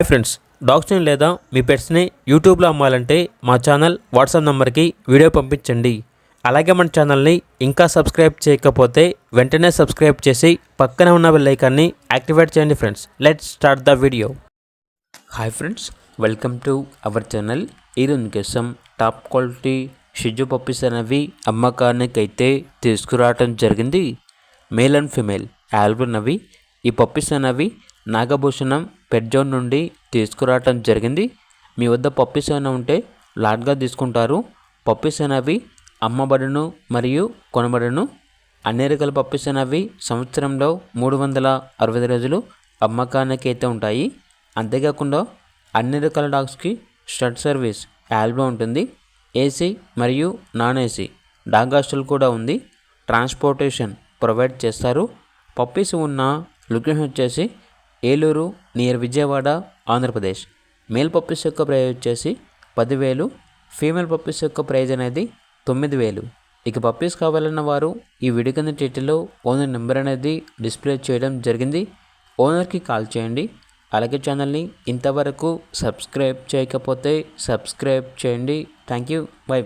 Hi friends, డాగ్స్ని లేదా మీ పెట్స్ని యూట్యూబ్లో అమ్మాలంటే మా ఛానల్ వాట్సాప్ నెంబర్కి వీడియో పంపించండి. అలాగే మన ఛానల్ని ఇంకా సబ్స్క్రైబ్ చేయకపోతే వెంటనే సబ్స్క్రైబ్ చేసి పక్కనే ఉన్న బెల్ ఐకాన్ని యాక్టివేట్ చేయండి. Friends, let's start the video. Hi friends, welcome to our channel. ఈరోజు కోసం టాప్ క్వాలిటీ షిజు పప్పీస్ అనేవి అమ్మకానికి అయితే తీసుకురావటం జరిగింది. మేల్ అండ్ ఫిమేల్ ఆల్బున్నవి. ఈ పప్పీస్ అనేవి నాగభూషణం పెట్ జోన్ నుండి తీసుకురావటం జరిగింది. మీ వద్ద పప్పీస్ అయినా ఉంటే లాట్గా తీసుకుంటారు. పప్పీస్ అనేవి అమ్మబడును మరియు కొనబడును. అన్ని రకాల పప్పీస్ అనేవి సంవత్సరంలో 365 రోజులు అమ్మకానికి అయితే ఉంటాయి. అంతేకాకుండా అన్ని రకాల డాగ్స్కి స్టడ్ సర్వీస్ ఆల్బమ్ ఉంటుంది. ఏసీ మరియు నాన్ ఏసీ డాగ్ హాస్టల్ కూడా ఉంది. ట్రాన్స్పోర్టేషన్ ప్రొవైడ్ చేస్తారు. పప్పీస్ ఉన్న లొకేషన్ వచ్చేసి Eluru near Vijayawada, Andhra Pradesh. Male puppies యొక్క ప్రైజ్ వచ్చేసి 10,000. ఫీమేల్ పప్పీస్ యొక్క ప్రైజ్ అనేది 9,000. ఇక పప్పీస్ కావాలన్న వారు ఈ వీడియో కింద టైటిల్లో ఓనర్ నెంబర్ అనేది డిస్ప్లే చేయడం జరిగింది. ఓనర్కి కాల్ చేయండి. అలాగే ఛానల్ని ఇంతవరకు సబ్స్క్రైబ్ చేయకపోతే సబ్స్క్రైబ్ చేయండి. Thank you. బై.